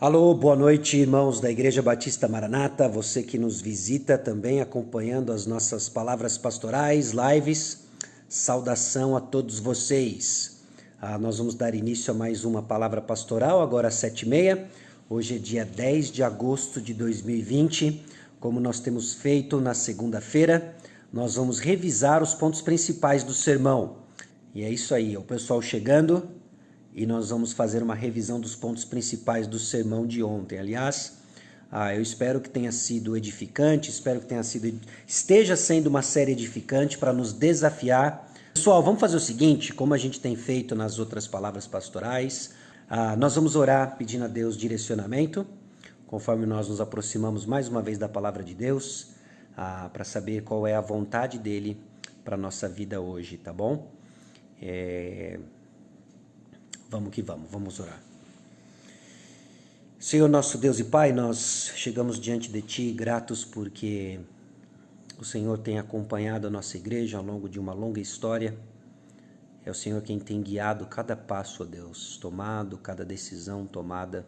Alô, boa noite, irmãos da Igreja Batista Maranata, você que nos visita também acompanhando as nossas palavras pastorais, lives, saudação a todos vocês. Nós vamos dar início a mais uma palavra pastoral, agora às 7h30, hoje é dia 10 de agosto de 2020, como nós temos feito na segunda-feira, nós vamos revisar os pontos principais do sermão. E é isso aí, o pessoal chegando. E nós vamos fazer uma revisão dos pontos principais do sermão de ontem. Aliás, eu espero que tenha sido edificante, espero que esteja sendo uma série edificante para nos desafiar. Pessoal, vamos fazer o seguinte, como a gente tem feito nas outras palavras pastorais, nós vamos orar pedindo a Deus direcionamento, conforme nós nos aproximamos mais uma vez da palavra de Deus, para saber qual é a vontade dele para a nossa vida hoje, tá bom? Vamos que vamos, vamos orar. Senhor nosso Deus e Pai, nós chegamos diante de Ti gratos porque o Senhor tem acompanhado a nossa igreja ao longo de uma longa história. É o Senhor quem tem guiado cada passo, ó Deus, tomado, cada decisão tomada.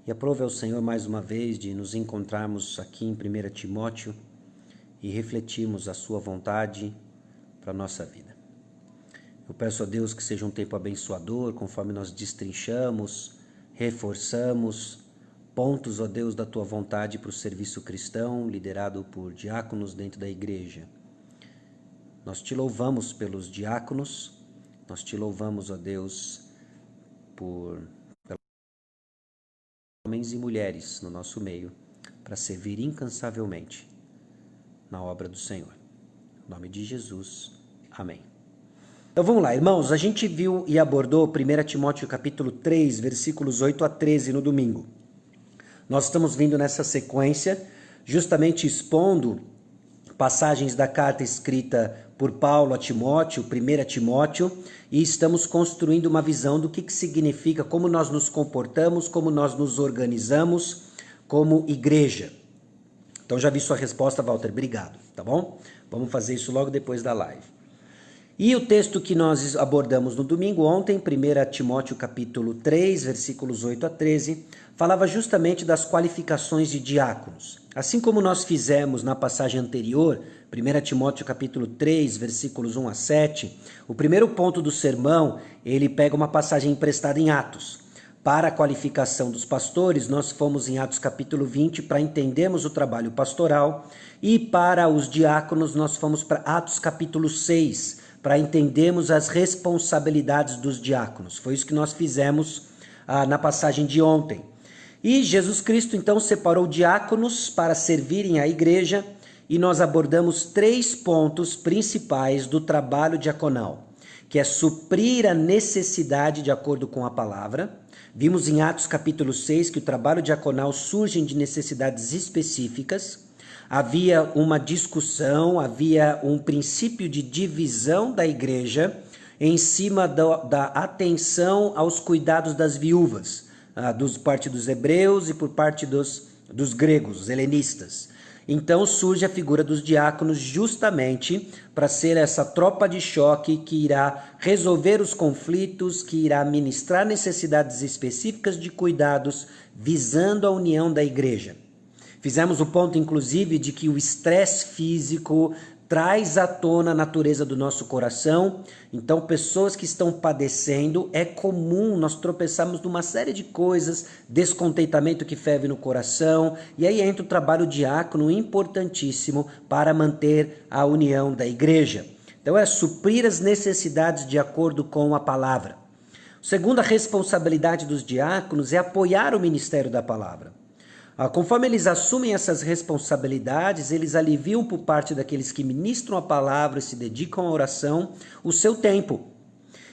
E aprove ao Senhor mais uma vez de nos encontrarmos aqui em 1 Timóteo e refletirmos a Sua vontade para a nossa vida. Eu peço a Deus que seja um tempo abençoador, conforme nós destrinchamos, reforçamos pontos, ó Deus, da Tua vontade para o serviço cristão, liderado por diáconos dentro da igreja. Nós Te louvamos pelos diáconos, nós Te louvamos, ó Deus, pelos homens e mulheres no nosso meio, para servir incansavelmente na obra do Senhor. Em nome de Jesus, amém. Então vamos lá, irmãos, a gente viu e abordou 1 Timóteo capítulo 3, versículos 8 a 13 no domingo. Nós estamos vindo nessa sequência, justamente expondo passagens da carta escrita por Paulo a Timóteo, 1 Timóteo, e estamos construindo uma visão do que significa, como nós nos comportamos, como nós nos organizamos como igreja. Então já vi sua resposta, Walter, obrigado, tá bom? Vamos fazer isso logo depois da live. E o texto que nós abordamos no domingo ontem, 1 Timóteo capítulo 3, versículos 8 a 13, falava justamente das qualificações de diáconos. Assim como nós fizemos na passagem anterior, 1 Timóteo capítulo 3, versículos 1 a 7, o primeiro ponto do sermão, ele pega uma passagem emprestada em Atos. Para a qualificação dos pastores, nós fomos em Atos capítulo 20 para entendermos o trabalho pastoral, e para os diáconos nós fomos para Atos capítulo 6, para entendermos as responsabilidades dos diáconos. Foi isso que nós fizemos na passagem de ontem. E Jesus Cristo então separou diáconos para servirem à igreja, e nós abordamos 3 pontos principais do trabalho diaconal, que é suprir a necessidade de acordo com a palavra. Vimos em Atos capítulo 6 que o trabalho diaconal surge de necessidades específicas. Havia uma discussão, havia um princípio de divisão da igreja em cima da atenção aos cuidados das viúvas, por parte dos hebreus e por parte dos gregos, os helenistas. Então surge a figura dos diáconos justamente para ser essa tropa de choque que irá resolver os conflitos, que irá ministrar necessidades específicas de cuidados, visando a união da igreja. Fizemos o ponto, inclusive, de que o estresse físico traz à tona a natureza do nosso coração. Então, pessoas que estão padecendo, é comum nós tropeçarmos numa série de coisas, descontentamento que ferve no coração, e aí entra o trabalho diácono importantíssimo para manter a união da igreja. Então, é suprir as necessidades de acordo com a palavra. Segunda responsabilidade dos diáconos é apoiar o ministério da palavra. Conforme eles assumem essas responsabilidades, eles aliviam por parte daqueles que ministram a palavra e se dedicam à oração o seu tempo.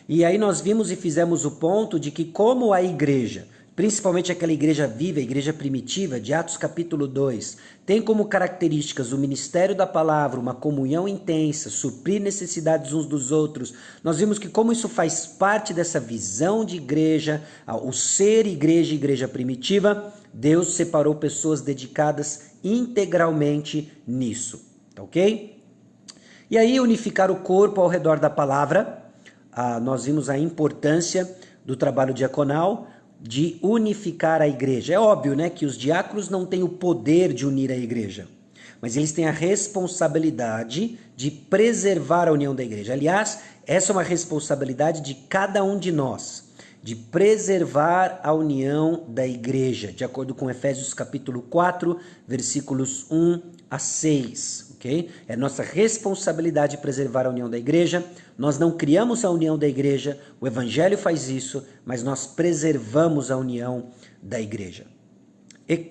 E aí nós vimos e fizemos o ponto de que como a igreja, principalmente aquela igreja viva, a igreja primitiva de Atos capítulo 2, tem como características o ministério da palavra, uma comunhão intensa, suprir necessidades uns dos outros. Nós vimos que como isso faz parte dessa visão de igreja, o ser igreja e igreja primitiva, Deus separou pessoas dedicadas integralmente nisso, ok? E aí unificar o corpo ao redor da palavra, nós vimos a importância do trabalho diaconal, de unificar a igreja. É óbvio, né, que os diáconos não têm o poder de unir a igreja, mas eles têm a responsabilidade de preservar a união da igreja. Aliás, essa é uma responsabilidade de cada um de nós, de preservar a união da igreja, de acordo com Efésios capítulo 4, versículos 1 a 6, ok? É nossa responsabilidade preservar a união da igreja. Nós não criamos a união da igreja, o evangelho faz isso, mas nós preservamos a união da igreja.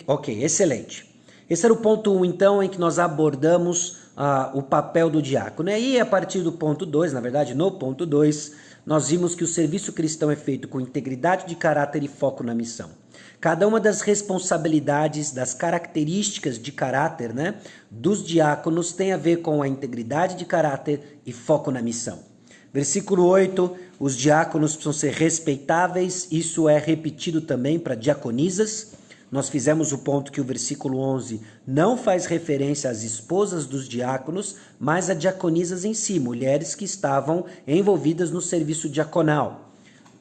Ok, excelente. Esse era o ponto 1, então, em que nós abordamos o papel do diácono. E a partir do ponto 2, na verdade, no ponto 2, nós vimos que o serviço cristão é feito com integridade de caráter e foco na missão. Cada uma das responsabilidades, das características de caráter, né, dos diáconos tem a ver com a integridade de caráter e foco na missão. Versículo 8, os diáconos precisam ser respeitáveis, isso é repetido também para diaconisas. Nós fizemos o ponto que o versículo 11 não faz referência às esposas dos diáconos, mas a diaconisas em si, mulheres que estavam envolvidas no serviço diaconal.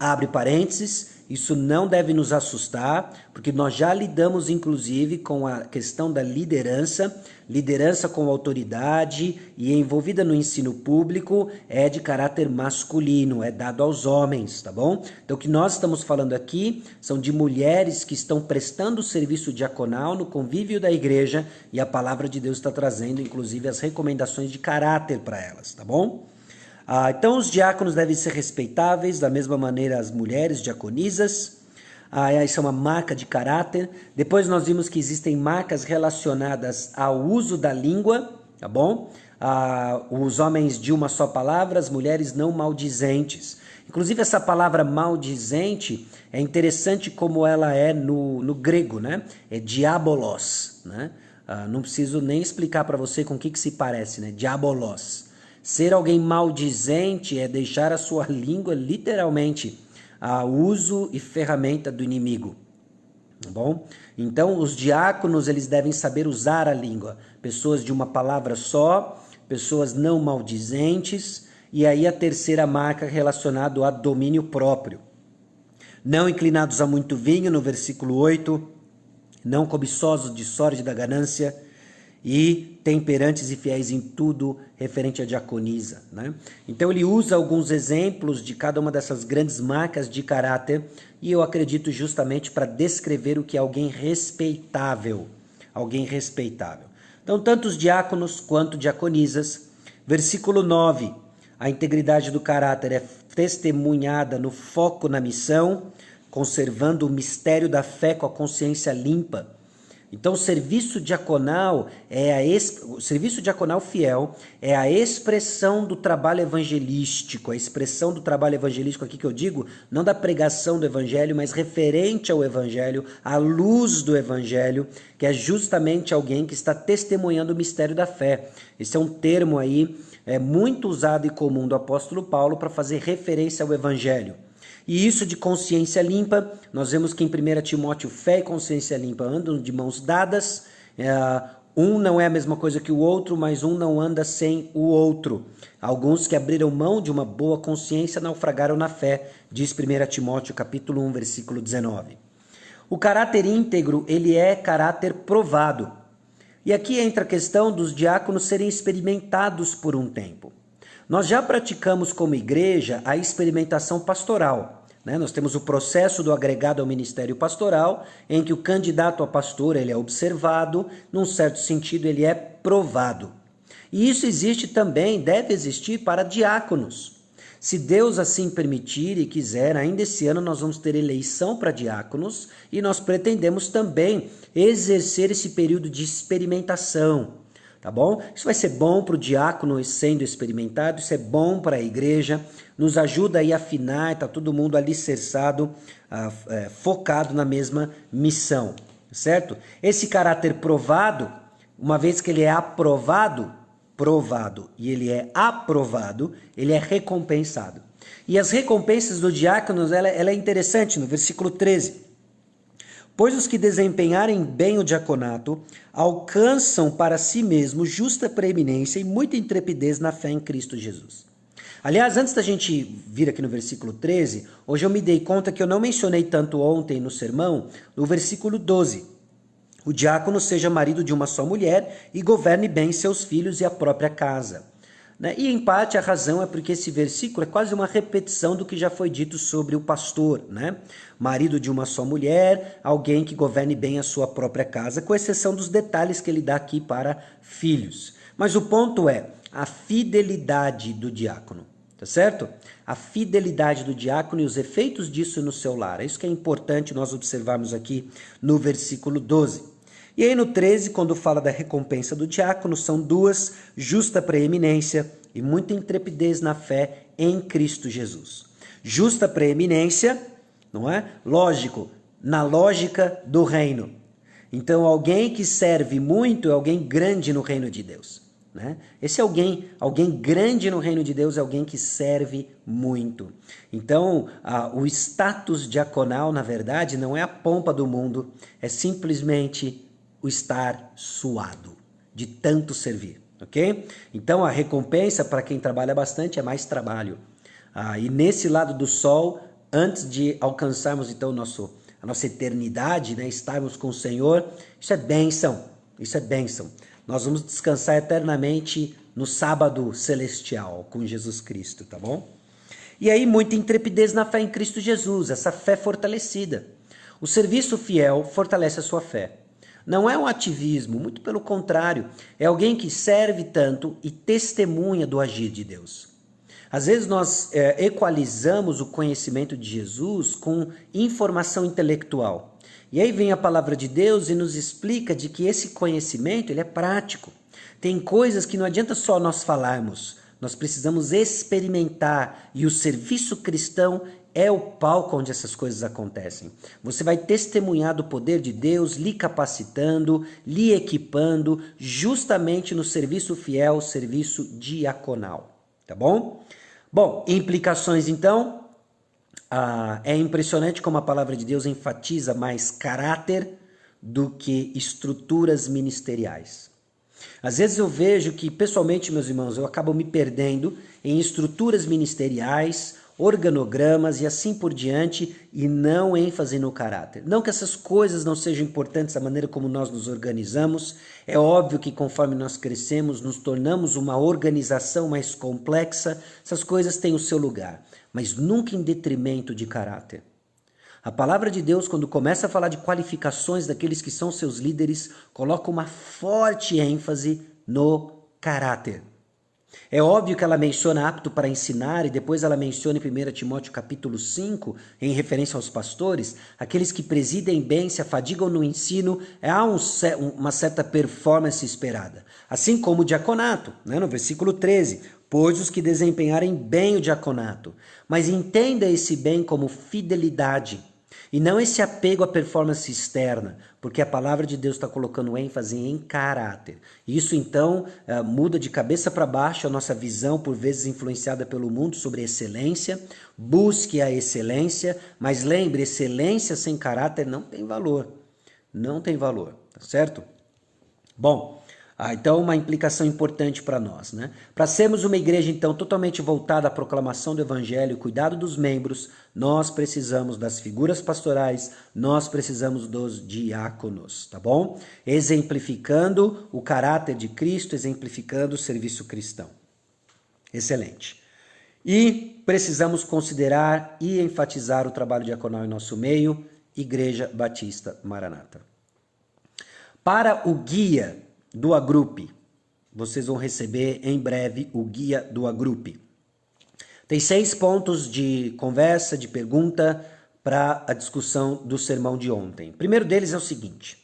Abre parênteses, isso não deve nos assustar, porque nós já lidamos inclusive com a questão da liderança com autoridade e envolvida no ensino público é de caráter masculino, é dado aos homens, tá bom? Então o que nós estamos falando aqui são de mulheres que estão prestando serviço diaconal no convívio da igreja e a palavra de Deus está trazendo inclusive as recomendações de caráter para elas, tá bom? Então os diáconos devem ser respeitáveis, da mesma maneira as mulheres diaconisas. Isso é uma marca de caráter. Depois nós vimos que existem marcas relacionadas ao uso da língua, tá bom? Os homens de uma só palavra, as mulheres não maldizentes. Inclusive essa palavra maldizente é interessante como ela é no grego, né? É diabolos, né? Não preciso nem explicar para você com o que se parece, né? Diabolos. Ser alguém maldizente é deixar a sua língua literalmente a uso e ferramenta do inimigo. Tá bom? Então, os diáconos eles devem saber usar a língua. Pessoas de uma palavra só, pessoas não maldizentes. E aí a terceira marca relacionada a domínio próprio. Não inclinados a muito vinho, no versículo 8. Não cobiçosos de sorte da ganância. E temperantes e fiéis em tudo referente à diaconisa, né? Então ele usa alguns exemplos de cada uma dessas grandes marcas de caráter e eu acredito justamente para descrever o que é alguém respeitável. Alguém respeitável. Então tanto os diáconos quanto diaconisas. Versículo 9. A integridade do caráter é testemunhada no foco na missão, conservando o mistério da fé com a consciência limpa. Então, o serviço diaconal fiel é a expressão do trabalho evangelístico. A expressão do trabalho evangelístico aqui que eu digo, não da pregação do evangelho, mas referente ao evangelho, à luz do evangelho, que é justamente alguém que está testemunhando o mistério da fé. Esse é um termo aí muito usado e comum do apóstolo Paulo para fazer referência ao evangelho. E isso de consciência limpa, nós vemos que em 1 Timóteo fé e consciência limpa andam de mãos dadas, um não é a mesma coisa que o outro, mas um não anda sem o outro. Alguns que abriram mão de uma boa consciência naufragaram na fé, diz 1 Timóteo capítulo 1, versículo 19. O caráter íntegro, ele é caráter provado. E aqui entra a questão dos diáconos serem experimentados por um tempo. Nós já praticamos como igreja a experimentação pastoral, né? Nós temos o processo do agregado ao ministério pastoral, em que o candidato a pastor ele é observado, num certo sentido ele é provado. E isso existe também, deve existir para diáconos. Se Deus assim permitir e quiser, ainda esse ano nós vamos ter eleição para diáconos e nós pretendemos também exercer esse período de experimentação. Tá bom? Isso vai ser bom para o diácono sendo experimentado, isso é bom para a igreja, nos ajuda aí a afinar, está todo mundo alicerçado, focado na mesma missão, certo? Esse caráter provado, uma vez que ele é provado e ele é aprovado, ele é recompensado. E as recompensas do diácono, ela é interessante, no versículo 13. Pois os que desempenharem bem o diaconato alcançam para si mesmos justa preeminência e muita intrepidez na fé em Cristo Jesus. Aliás, antes da gente vir aqui no versículo 13, hoje eu me dei conta que eu não mencionei tanto ontem no sermão, no versículo 12. O diácono seja marido de uma só mulher e governe bem seus filhos e a própria casa. E em parte a razão é porque esse versículo é quase uma repetição do que já foi dito sobre o pastor, né? Marido de uma só mulher, alguém que governe bem a sua própria casa, com exceção dos detalhes que ele dá aqui para filhos. Mas o ponto é a fidelidade do diácono, tá certo? A fidelidade do diácono e os efeitos disso no seu lar. É isso que é importante nós observarmos aqui no versículo 12. E aí no 13, quando fala da recompensa do diácono, são duas: justa preeminência e muita intrepidez na fé em Cristo Jesus. Justa preeminência, não é? Lógico, na lógica do reino. Então alguém que serve muito é alguém grande no reino de Deus. Né? Esse é alguém grande no reino de Deus, é alguém que serve muito. Então, o status diaconal, na verdade, não é a pompa do mundo, é simplesmente o estar suado de tanto servir, ok? Então, a recompensa para quem trabalha bastante é mais trabalho. E nesse lado do sol, antes de alcançarmos então a nossa eternidade, né, estarmos com o Senhor, isso é bênção, isso é bênção. Nós vamos descansar eternamente no sábado celestial com Jesus Cristo, tá bom? E aí, muita intrepidez na fé em Cristo Jesus, essa fé fortalecida. O serviço fiel fortalece a sua fé. Não é um ativismo, muito pelo contrário, é alguém que serve tanto e testemunha do agir de Deus. Às vezes nós equalizamos o conhecimento de Jesus com informação intelectual. E aí vem a palavra de Deus e nos explica de que esse conhecimento ele é prático. Tem coisas que não adianta só nós falarmos, nós precisamos experimentar, e o serviço cristão é o palco onde essas coisas acontecem. Você vai testemunhar do poder de Deus, lhe capacitando, lhe equipando, justamente no serviço fiel, serviço diaconal. Tá bom? Bom, implicações então. É impressionante como a palavra de Deus enfatiza mais caráter do que estruturas ministeriais. Às vezes eu vejo que, pessoalmente, meus irmãos, eu acabo me perdendo em estruturas ministeriais, organogramas e assim por diante, e não ênfase no caráter. Não que essas coisas não sejam importantes, a maneira como nós nos organizamos. É óbvio que conforme nós crescemos, nos tornamos uma organização mais complexa, essas coisas têm o seu lugar, mas nunca em detrimento de caráter. A palavra de Deus, quando começa a falar de qualificações daqueles que são seus líderes, coloca uma forte ênfase no caráter. É óbvio que ela menciona apto para ensinar, e depois ela menciona em 1 Timóteo capítulo 5, em referência aos pastores, aqueles que presidem bem, se afadigam no ensino, há uma certa performance esperada. Assim como o diaconato, né, no versículo 13, pois os que desempenharem bem o diaconato. Mas entenda esse bem como fidelidade, e não esse apego à performance externa, porque a palavra de Deus está colocando ênfase em caráter. Isso então muda de cabeça para baixo a nossa visão, por vezes influenciada pelo mundo, sobre excelência. Busque a excelência, mas lembre, excelência sem caráter não tem valor. Não tem valor, tá certo? Bom, então uma implicação importante para nós, né? Para sermos uma igreja então totalmente voltada à proclamação do evangelho e cuidado dos membros, nós precisamos das figuras pastorais, nós precisamos dos diáconos, tá bom? Exemplificando o caráter de Cristo, exemplificando o serviço cristão. Excelente. E precisamos considerar e enfatizar o trabalho diaconal em nosso meio, Igreja Batista Maranata. Para o guia do Agrupe, vocês vão receber em breve o guia do Agrupe. Tem 6 pontos de conversa, de pergunta para a discussão do sermão de ontem. O primeiro deles é o seguinte: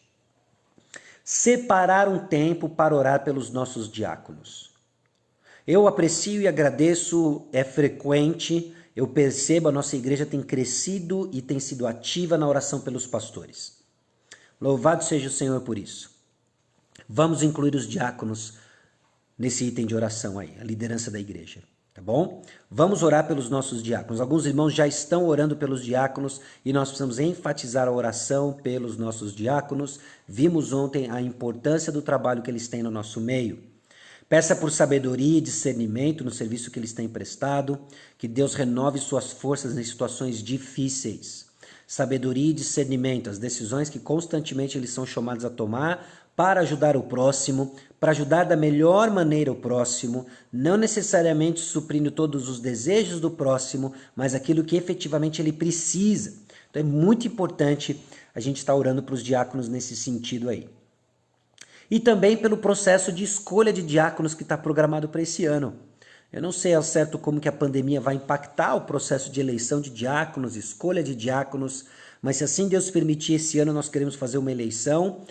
separar um tempo para orar pelos nossos diáconos. Eu aprecio e agradeço, é frequente, eu percebo a nossa igreja tem crescido e tem sido ativa na oração pelos pastores. Louvado seja o Senhor por isso. Vamos incluir os diáconos nesse item de oração aí, a liderança da igreja, tá bom? Vamos orar pelos nossos diáconos. Alguns irmãos já estão orando pelos diáconos e nós precisamos enfatizar a oração pelos nossos diáconos. Vimos ontem a importância do trabalho que eles têm no nosso meio. Peça por sabedoria e discernimento no serviço que eles têm prestado, que Deus renove suas forças em situações difíceis. Sabedoria e discernimento, as decisões que constantemente eles são chamados a tomar para ajudar o próximo, para ajudar da melhor maneira o próximo, não necessariamente suprindo todos os desejos do próximo, mas aquilo que efetivamente ele precisa. Então é muito importante a gente estar orando para os diáconos nesse sentido aí. E também pelo processo de escolha de diáconos que está programado para esse ano. Eu não sei ao certo como que a pandemia vai impactar o processo de eleição de diáconos, escolha de diáconos, mas se assim Deus permitir, esse ano nós queremos fazer uma eleição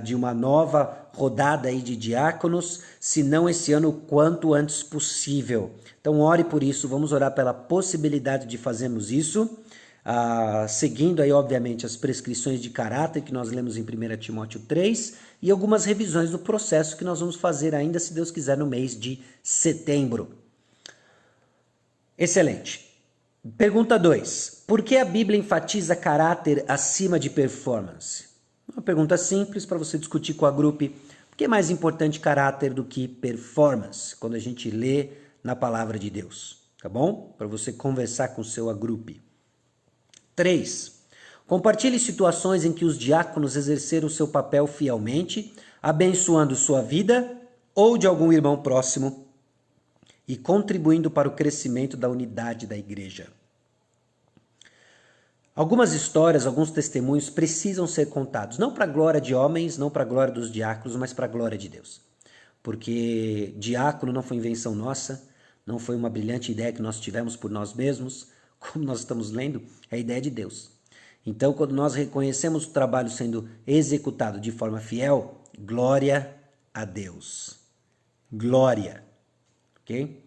de uma nova rodada aí de diáconos, se não esse ano, o quanto antes possível. Então ore por isso, vamos orar pela possibilidade de fazermos isso, seguindo aí obviamente as prescrições de caráter que nós lemos em 1 Timóteo 3 e algumas revisões do processo que nós vamos fazer ainda, se Deus quiser, no mês de setembro. Excelente. Pergunta 2. Por que a Bíblia enfatiza caráter acima de performance? Uma pergunta simples para você discutir com a grupo. Por que é mais importante caráter do que performance quando a gente lê na palavra de Deus? Tá bom? Para você conversar com o seu agrupe. 3. Compartilhe situações em que os diáconos exerceram seu papel fielmente, abençoando sua vida ou de algum irmão próximo e contribuindo para o crescimento da unidade da igreja. Algumas histórias, alguns testemunhos precisam ser contados, não para a glória de homens, não para a glória dos diáconos, mas para a glória de Deus. Porque diácono não foi invenção nossa, não foi uma brilhante ideia que nós tivemos por nós mesmos, como nós estamos lendo, é a ideia de Deus. Então, quando nós reconhecemos o trabalho sendo executado de forma fiel, glória a Deus. Glória. Ok?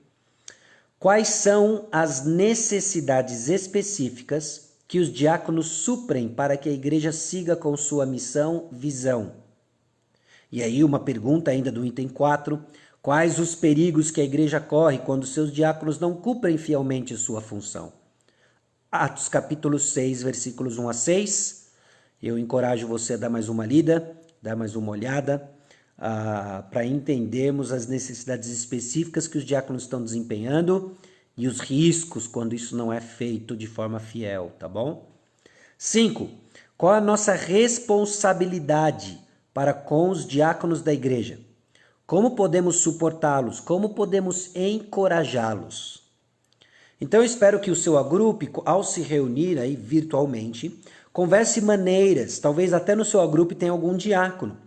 Quais são as necessidades específicas que os diáconos suprem para que a igreja siga com sua missão, visão? E aí uma pergunta ainda do item 4, quais os perigos que a igreja corre quando seus diáconos não cumprem fielmente sua função? Atos capítulo 6, versículos 1 a 6, eu encorajo você a dar mais uma lida, dar mais uma olhada, para entendermos as necessidades específicas que os diáconos estão desempenhando e os riscos quando isso não é feito de forma fiel, tá bom? 5. Qual a nossa responsabilidade para com os diáconos da igreja? Como podemos suportá-los? Como podemos encorajá-los? Então eu espero que o seu agrupe, ao se reunir aí virtualmente, converse maneiras, talvez até no seu agrupe tenha algum diácono.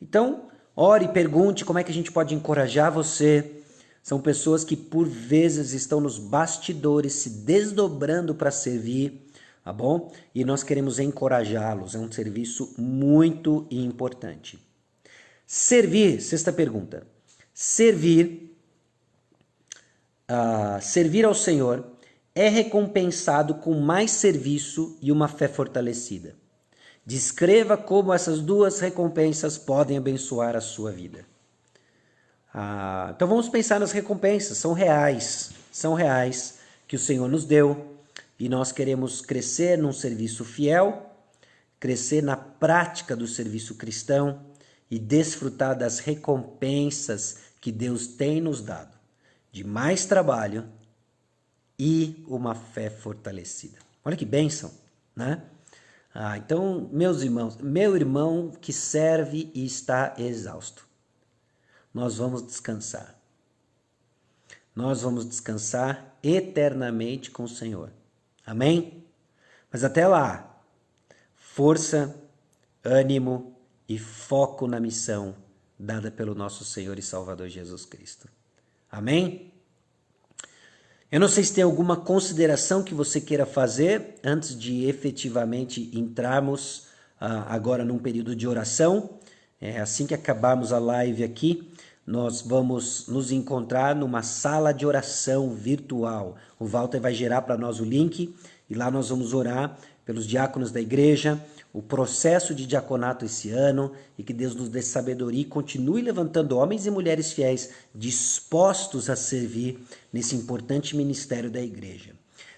Então, ore e pergunte como é que a gente pode encorajar você. São pessoas que por vezes estão nos bastidores se desdobrando para servir, tá bom? E nós queremos encorajá-los, é um serviço muito importante. Servir, sexta pergunta. Servir ao Senhor é recompensado com mais serviço e uma fé fortalecida. Descreva como essas duas recompensas podem abençoar a sua vida. Então vamos pensar nas recompensas, são reais que o Senhor nos deu e nós queremos crescer num serviço fiel, crescer na prática do serviço cristão e desfrutar das recompensas que Deus tem nos dado, de mais trabalho e uma fé fortalecida. Olha que bênção, né? Então, meus irmãos, meu irmão que serve e está exausto, nós vamos descansar. Nós vamos descansar eternamente com o Senhor. Amém? Mas até lá, força, ânimo e foco na missão dada pelo nosso Senhor e Salvador Jesus Cristo. Amém? Eu não sei se tem alguma consideração que você queira fazer antes de efetivamente entrarmos agora num período de oração. Assim que acabarmos a live aqui, nós vamos nos encontrar numa sala de oração virtual. O Walter vai gerar para nós o link e lá nós vamos orar pelos diáconos da igreja, o processo de diaconato esse ano e que Deus nos dê sabedoria e continue levantando homens e mulheres fiéis dispostos a servir nesse importante ministério da igreja.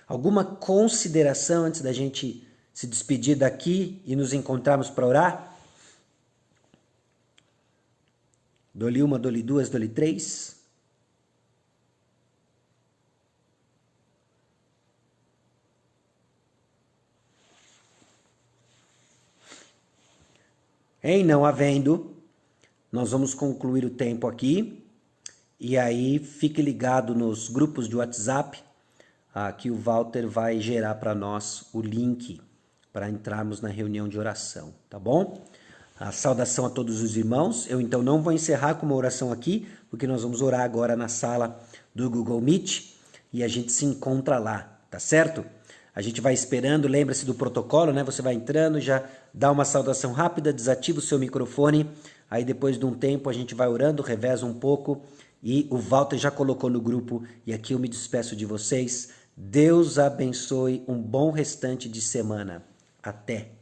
Alguma consideração antes da gente se despedir daqui e nos encontrarmos para orar? Dou-lhe uma, dou-lhe duas, dou-lhe três. Em não havendo, nós vamos concluir o tempo aqui. E aí, fique ligado nos grupos de WhatsApp, que o Walter vai gerar para nós o link para entrarmos na reunião de oração, tá bom? A saudação a todos os irmãos. Eu então não vou encerrar com uma oração aqui, porque nós vamos orar agora na sala do Google Meet e a gente se encontra lá, tá certo? A gente vai esperando, lembra-se do protocolo, né? Você vai entrando, já dá uma saudação rápida, desativa o seu microfone, aí depois de um tempo a gente vai orando, reveza um pouco e o Walter já colocou no grupo e aqui eu me despeço de vocês. Deus abençoe, um bom restante de semana. Até!